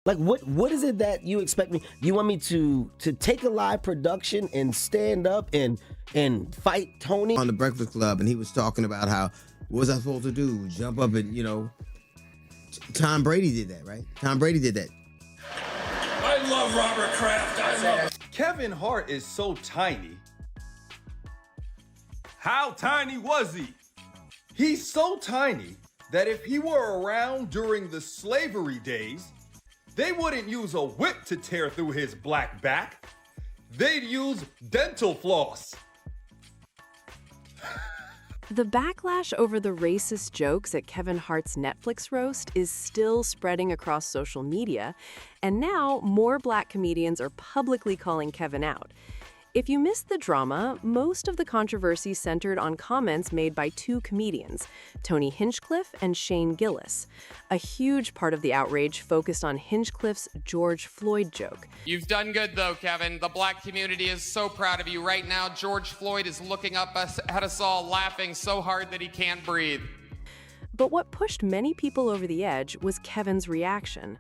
Like, what is it that you expect me? You want me to take a live production and stand up and fight Tony? On the Breakfast Club, and he was talking about how, what was I supposed to do? Jump up and, Tom Brady did that, right? Tom Brady did that. I love Robert Kraft. I love Kevin Hart is so tiny. How tiny was he? He's so tiny that if he were around during the slavery days, they wouldn't use a whip to tear through his black back. They'd use dental floss. The backlash over the racist jokes at Kevin Hart's Netflix roast is still spreading across social media, and now more Black comedians are publicly calling Kevin out. If you missed the drama, most of the controversy centered on comments made by two comedians, Tony Hinchcliffe and Shane Gillis. A huge part of the outrage focused on Hinchcliffe's George Floyd joke. You've done good, though, Kevin. The Black community is so proud of you. Right now, George Floyd is looking up at us all, laughing so hard that he can't breathe. But what pushed many people over the edge was Kevin's reaction.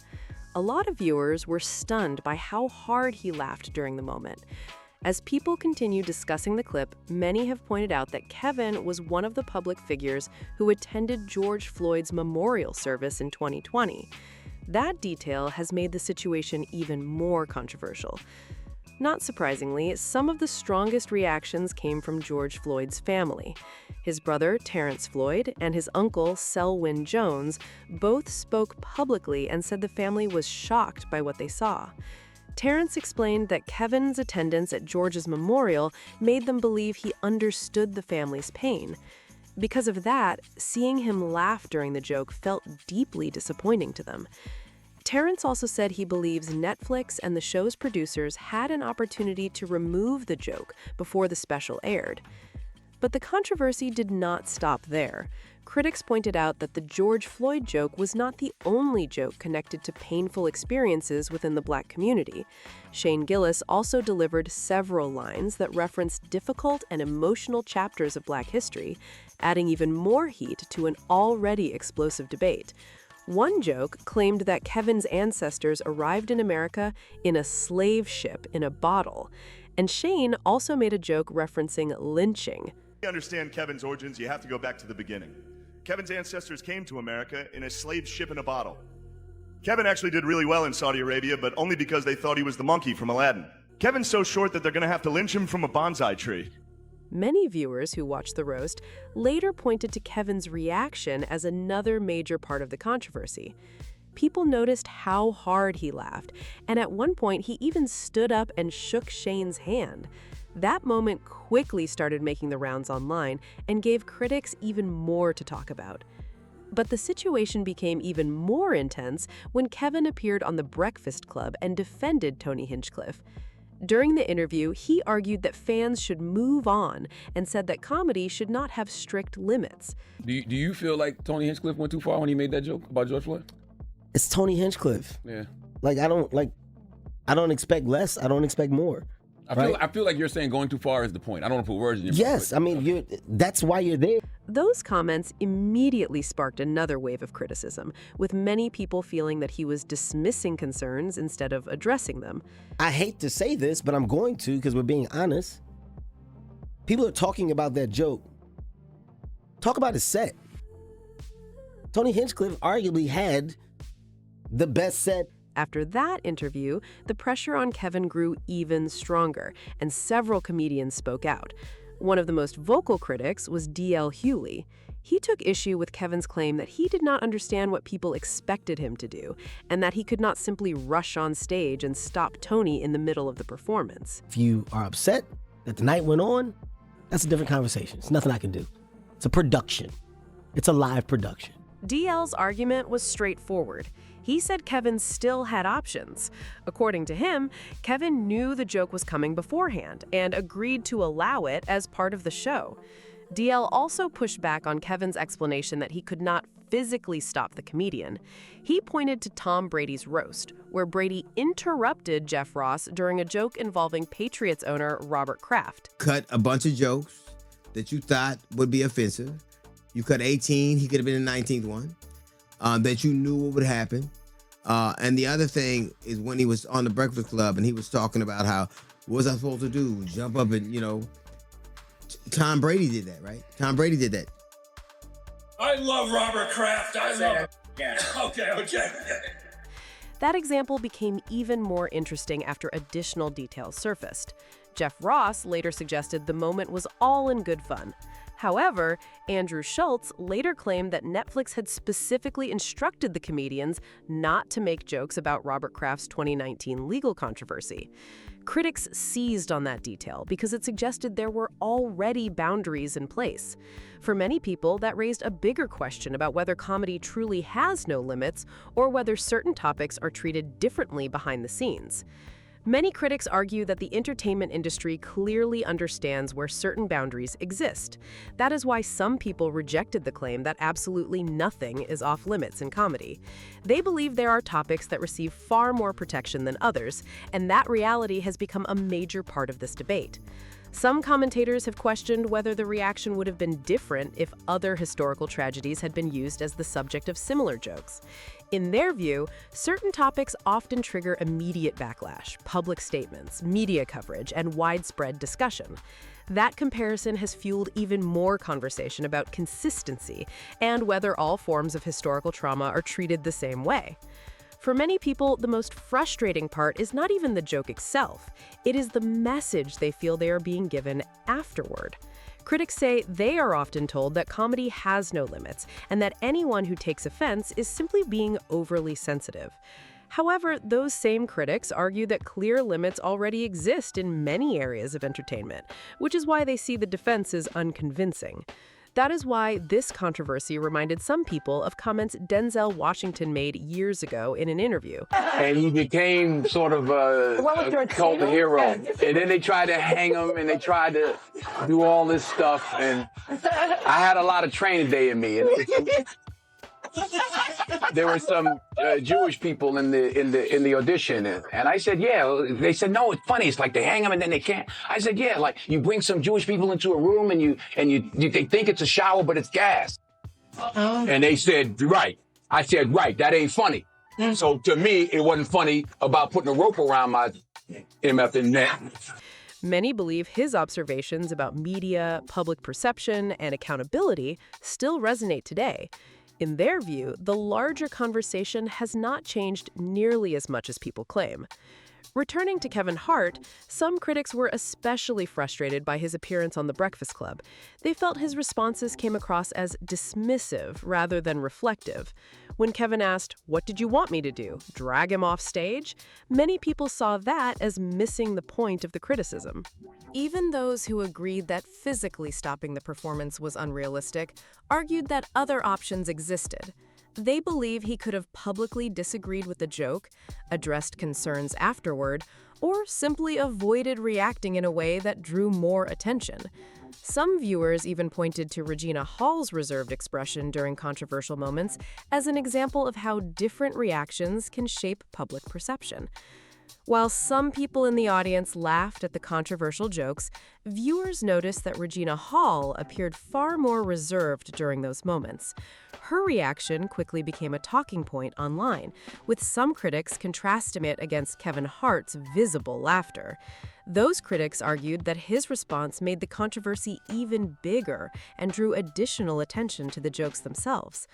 A lot of viewers were stunned by how hard he laughed during the moment. As people continue discussing the clip, many have pointed out that Kevin was one of the public figures who attended George Floyd's memorial service in 2020. That detail has made the situation even more controversial. Not surprisingly, some of the strongest reactions came from George Floyd's family. His brother, Terrence Floyd, and his uncle, Selwyn Jones, both spoke publicly and said the family was shocked by what they saw. Terrence explained that Kevin's attendance at George's memorial made them believe he understood the family's pain. Because of that, seeing him laugh during the joke felt deeply disappointing to them. Terrence also said he believes Netflix and the show's producers had an opportunity to remove the joke before the special aired. But the controversy did not stop there. Critics pointed out that the George Floyd joke was not the only joke connected to painful experiences within the Black community. Shane Gillis also delivered several lines that referenced difficult and emotional chapters of Black history, adding even more heat to an already explosive debate. One joke claimed that Kevin's ancestors arrived in America in a slave ship in a bottle, and Shane also made a joke referencing lynching. To understand Kevin's origins, you have to go back to the beginning. Kevin's ancestors came to America in a slave ship in a bottle. Kevin actually did really well in Saudi Arabia, but only because they thought he was the monkey from Aladdin. Kevin's so short that they're gonna have to lynch him from a bonsai tree. Many viewers who watched the roast later pointed to Kevin's reaction as another major part of the controversy. People noticed how hard he laughed, and at one point he even stood up and shook Shane's hand. That moment quickly started making the rounds online and gave critics even more to talk about. But the situation became even more intense when Kevin appeared on The Breakfast Club and defended Tony Hinchcliffe. During the interview, he argued that fans should move on and said that comedy should not have strict limits. Do you feel like Tony Hinchcliffe went too far when he made that joke about George Floyd? It's Tony Hinchcliffe. Yeah. I don't expect less. I don't expect more. I feel like you're saying going too far is the point. I don't want to put words in your mouth. Yes, I mean, that's why you're there. Those comments immediately sparked another wave of criticism, with many people feeling that he was dismissing concerns instead of addressing them. I hate to say this, but I'm going to because we're being honest. People are talking about that joke. Talk about his set. Tony Hinchcliffe arguably had the best set. After that interview, the pressure on Kevin grew even stronger, and several comedians spoke out. One of the most vocal critics was D.L. Hughley. He took issue with Kevin's claim that he did not understand what people expected him to do, and that he could not simply rush on stage and stop Tony in the middle of the performance. If you are upset that the night went on, that's a different conversation. It's nothing I can do. It's a production. It's a live production. D.L.'s argument was straightforward. He said Kevin still had options. According to him, Kevin knew the joke was coming beforehand and agreed to allow it as part of the show. D.L. also pushed back on Kevin's explanation that he could not physically stop the comedian. He pointed to Tom Brady's roast, where Brady interrupted Jeff Ross during a joke involving Patriots owner Robert Kraft. Cut a bunch of jokes that you thought would be offensive. You cut 18, he could have been the 19th one. That you knew what would happen. And the other thing is when he was on the Breakfast Club and he was talking about how, what was I supposed to do? Jump up and, Tom Brady did that, right? Tom Brady did that. I love Robert Kraft. I love. Yeah. Okay. That example became even more interesting after additional details surfaced. Jeff Ross later suggested the moment was all in good fun. However, Andrew Schultz later claimed that Netflix had specifically instructed the comedians not to make jokes about Robert Kraft's 2019 legal controversy. Critics seized on that detail because it suggested there were already boundaries in place. For many people, that raised a bigger question about whether comedy truly has no limits or whether certain topics are treated differently behind the scenes. Many critics argue that the entertainment industry clearly understands where certain boundaries exist. That is why some people rejected the claim that absolutely nothing is off limits in comedy. They believe there are topics that receive far more protection than others, and that reality has become a major part of this debate. Some commentators have questioned whether the reaction would have been different if other historical tragedies had been used as the subject of similar jokes. In their view, certain topics often trigger immediate backlash, public statements, media coverage, and widespread discussion. That comparison has fueled even more conversation about consistency and whether all forms of historical trauma are treated the same way. For many people, the most frustrating part is not even the joke itself. It is the message they feel they are being given afterward. Critics say they are often told that comedy has no limits and that anyone who takes offense is simply being overly sensitive. However, those same critics argue that clear limits already exist in many areas of entertainment, which is why they see the defense as unconvincing. That is why this controversy reminded some people of comments Denzel Washington made years ago in an interview. And he became sort of a cult hero. And then they tried to hang him and they tried to do all this stuff. And I had a lot of training day in me. And there were some Jewish people in the audition, and I said, yeah. They said, no, it's funny. It's like they hang them and then they can't. I said, yeah, like you bring some Jewish people into a room and they think it's a shower, but it's gas. And they said, right. I said, right. That ain't funny. So to me, it wasn't funny about putting a rope around my MF and neck. Many believe his observations about media, public perception, and accountability still resonate today. In their view, the larger conversation has not changed nearly as much as people claim. Returning to Kevin Hart, some critics were especially frustrated by his appearance on The Breakfast Club. They felt his responses came across as dismissive rather than reflective. When Kevin asked, "What did you want me to do? Drag him off stage?" many people saw that as missing the point of the criticism. Even those who agreed that physically stopping the performance was unrealistic argued that other options existed. They believe he could have publicly disagreed with the joke, addressed concerns afterward, or simply avoided reacting in a way that drew more attention. Some viewers even pointed to Regina Hall's reserved expression during controversial moments as an example of how different reactions can shape public perception. While some people in the audience laughed at the controversial jokes, viewers noticed that Regina Hall appeared far more reserved during those moments. Her reaction quickly became a talking point online, with some critics contrasting it against Kevin Hart's visible laughter. Those critics argued that his response made the controversy even bigger and drew additional attention to the jokes themselves.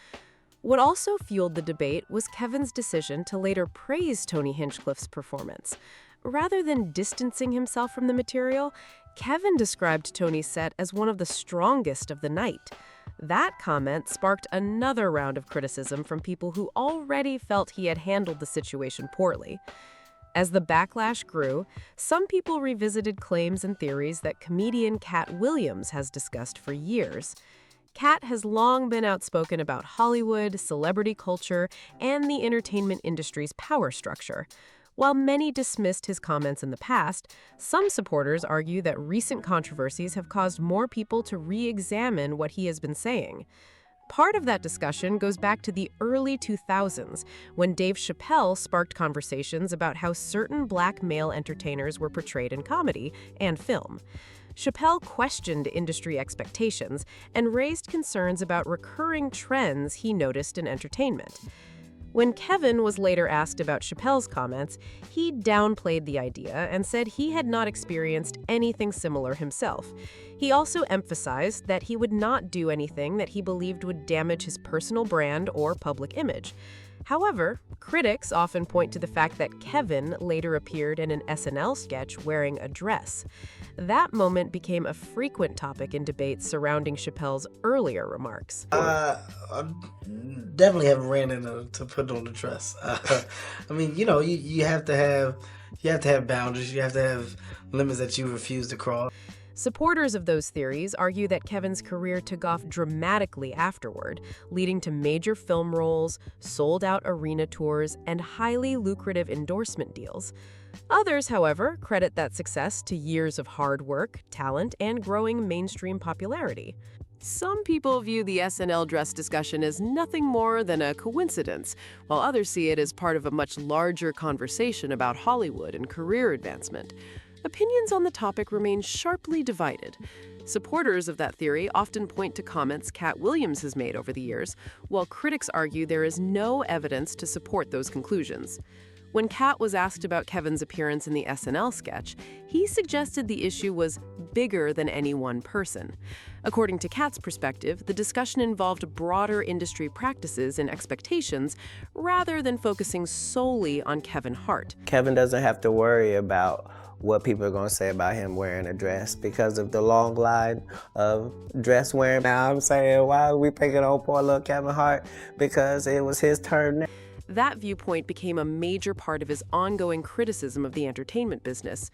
What also fueled the debate was Kevin's decision to later praise Tony Hinchcliffe's performance. Rather than distancing himself from the material, Kevin described Tony's set as one of the strongest of the night. That comment sparked another round of criticism from people who already felt he had handled the situation poorly. As the backlash grew, some people revisited claims and theories that comedian Katt Williams has discussed for years. Katt has long been outspoken about Hollywood, celebrity culture, and the entertainment industry's power structure. While many dismissed his comments in the past, some supporters argue that recent controversies have caused more people to re-examine what he has been saying. Part of that discussion goes back to the early 2000s, when Dave Chappelle sparked conversations about how certain black male entertainers were portrayed in comedy and film. Chappelle questioned industry expectations and raised concerns about recurring trends he noticed in entertainment. When Kevin was later asked about Chappelle's comments, he downplayed the idea and said he had not experienced anything similar himself. He also emphasized that he would not do anything that he believed would damage his personal brand or public image. However, critics often point to the fact that Kevin later appeared in an SNL sketch wearing a dress. That moment became a frequent topic in debates surrounding Chappelle's earlier remarks. I definitely haven't ran into to put on the dress. I mean, you have to have boundaries. You have to have limits that you refuse to cross. Supporters of those theories argue that Kevin's career took off dramatically afterward, leading to major film roles, sold-out arena tours, and highly lucrative endorsement deals. Others, however, credit that success to years of hard work, talent, and growing mainstream popularity. Some people view the SNL dress discussion as nothing more than a coincidence, while others see it as part of a much larger conversation about Hollywood and career advancement. Opinions on the topic remain sharply divided. Supporters of that theory often point to comments Katt Williams has made over the years, while critics argue there is no evidence to support those conclusions. When Katt was asked about Kevin's appearance in the SNL sketch, he suggested the issue was bigger than any one person. According to Katt's perspective, the discussion involved broader industry practices and expectations rather than focusing solely on Kevin Hart. Kevin doesn't have to worry about what people are going to say about him wearing a dress because of the long line of dress wearing. Now I'm saying, why are we picking on poor little Kevin Hart? Because it was his turn now. That viewpoint became a major part of his ongoing criticism of the entertainment business.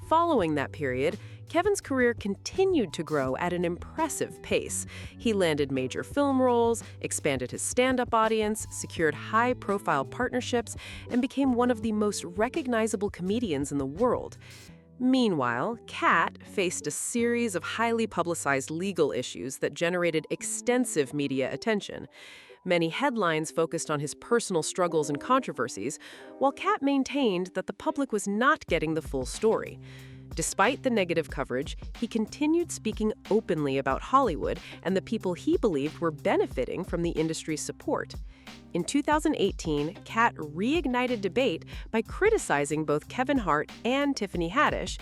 Following that period, Kevin's career continued to grow at an impressive pace. He landed major film roles, expanded his stand-up audience, secured high-profile partnerships, and became one of the most recognizable comedians in the world. Meanwhile, Katt faced a series of highly publicized legal issues that generated extensive media attention. Many headlines focused on his personal struggles and controversies, while Katt maintained that the public was not getting the full story. Despite the negative coverage, he continued speaking openly about Hollywood and the people he believed were benefiting from the industry's support. In 2018, Katt reignited debate by criticizing both Kevin Hart and Tiffany Haddish.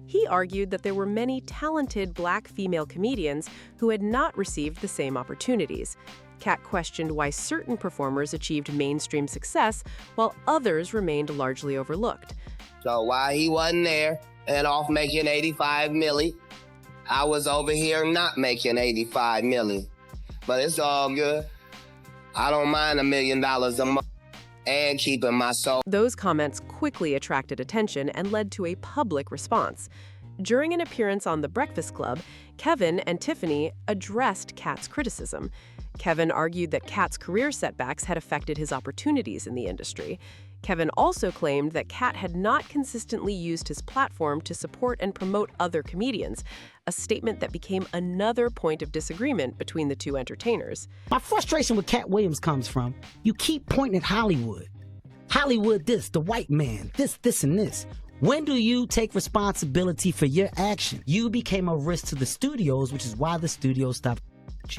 He argued that there were many talented Black female comedians who had not received the same opportunities. Katt questioned why certain performers achieved mainstream success while others remained largely overlooked. So while he wasn't there and off making 85 milli, I was over here not making 85 milli. But it's all good. I don't mind $1 million a month and keeping my soul. Those comments quickly attracted attention and led to a public response. During an appearance on The Breakfast Club, Kevin and Tiffany addressed Katt's criticism. Kevin argued that Katt's career setbacks had affected his opportunities in the industry. Kevin also claimed that Katt had not consistently used his platform to support and promote other comedians, a statement that became another point of disagreement between the two entertainers. My frustration with Katt Williams comes from, you keep pointing at Hollywood. Hollywood this, the white man, this, and this. When do you take responsibility for your action? You became a risk to the studios, which is why the studios stopped.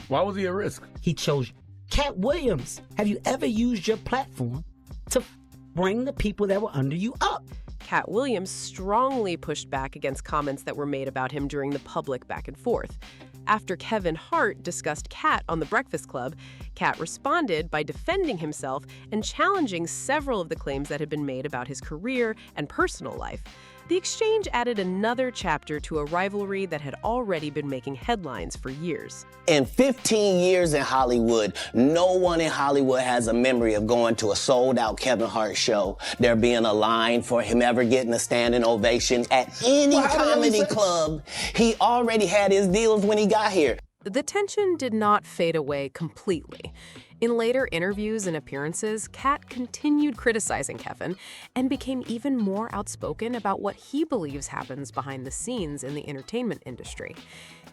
Why was he a risk? He chose you. Katt Williams, have you ever used your platform to bring the people that were under you up? Katt Williams strongly pushed back against comments that were made about him during the public back and forth. After Kevin Hart discussed Katt on The Breakfast Club, Katt responded by defending himself and challenging several of the claims that had been made about his career and personal life. The exchange added another chapter to a rivalry that had already been making headlines for years. In 15 years in Hollywood, no one in Hollywood has a memory of going to a sold-out Kevin Hart show, there being a line for him ever getting a standing ovation at any comedy club. He already had his deals when he got here. The tension did not fade away completely. In later interviews and appearances, Katt continued criticizing Kevin and became even more outspoken about what he believes happens behind the scenes in the entertainment industry.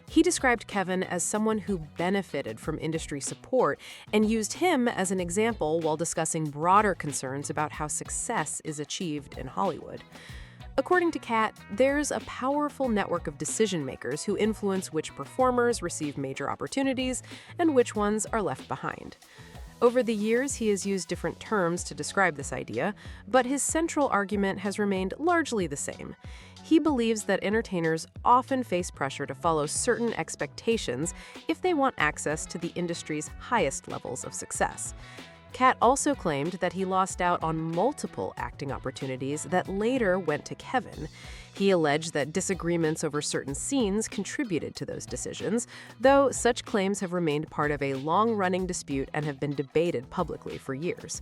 He described Kevin as someone who benefited from industry support and used him as an example while discussing broader concerns about how success is achieved in Hollywood. According to Katt, there's a powerful network of decision-makers who influence which performers receive major opportunities and which ones are left behind. Over the years, he has used different terms to describe this idea, but his central argument has remained largely the same. He believes that entertainers often face pressure to follow certain expectations if they want access to the industry's highest levels of success. Katt also claimed that he lost out on multiple acting opportunities that later went to Kevin. He alleged that disagreements over certain scenes contributed to those decisions, though such claims have remained part of a long-running dispute and have been debated publicly for years.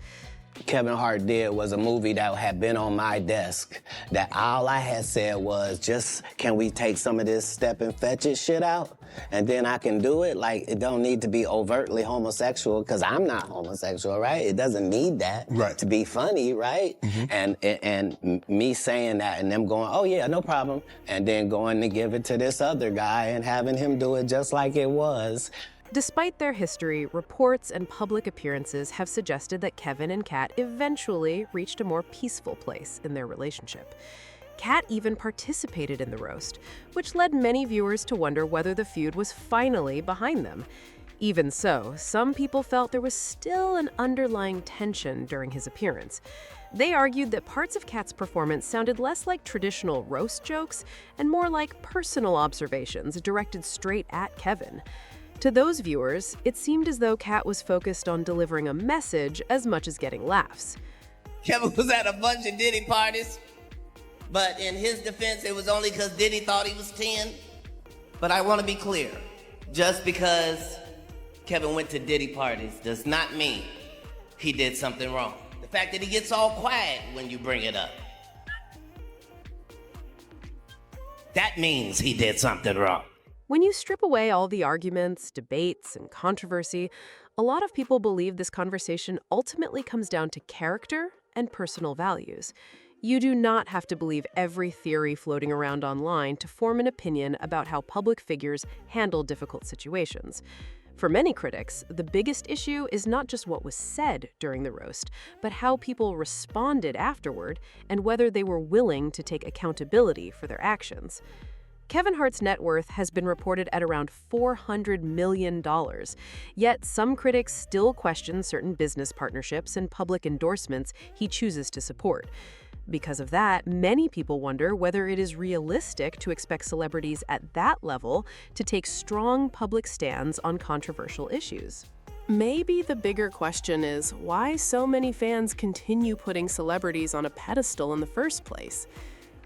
Kevin Hart did was a movie that had been on my desk that all I had said was, just, can we take some of this step and fetch it shit out? And then I can do it. Like, it don't need to be overtly homosexual, because I'm not homosexual, right? It doesn't need that to be funny, right? And me saying that and them going, oh yeah, no problem, and then going to give it to this other guy and having him do it just like it was. Despite their history, reports and public appearances have suggested that Kevin and Katt eventually reached a more peaceful place in their relationship. Katt even participated in the roast, which led many viewers to wonder whether the feud was finally behind them. Even so, some people felt there was still an underlying tension during his appearance. They argued that parts of Katt's performance sounded less like traditional roast jokes and more like personal observations directed straight at Kevin. To those viewers, it seemed as though Katt was focused on delivering a message as much as getting laughs. Kevin was at a bunch of Diddy parties, but in his defense, it was only because Diddy thought he was 10. But I want to be clear, just because Kevin went to Diddy parties does not mean he did something wrong. The fact that he gets all quiet when you bring it up, that means he did something wrong. When you strip away all the arguments, debates, and controversy, a lot of people believe this conversation ultimately comes down to character and personal values. You do not have to believe every theory floating around online to form an opinion about how public figures handle difficult situations. For many critics, the biggest issue is not just what was said during the roast, but how people responded afterward and whether they were willing to take accountability for their actions. Kevin Hart's net worth has been reported at around $400 million, yet some critics still question certain business partnerships and public endorsements he chooses to support. Because of that, many people wonder whether it is realistic to expect celebrities at that level to take strong public stands on controversial issues. Maybe the bigger question is why so many fans continue putting celebrities on a pedestal in the first place.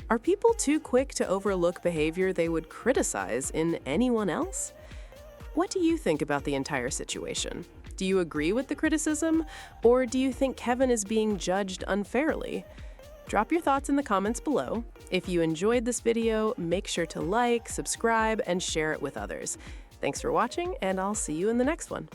Are people too quick to overlook behavior they would criticize in anyone else? What do you think about the entire situation? Do you agree with the criticism, or do you think Kevin is being judged unfairly? Drop your thoughts in the comments below. If you enjoyed this video, make sure to like, subscribe, and share it with others. Thanks for watching, and I'll see you in the next one.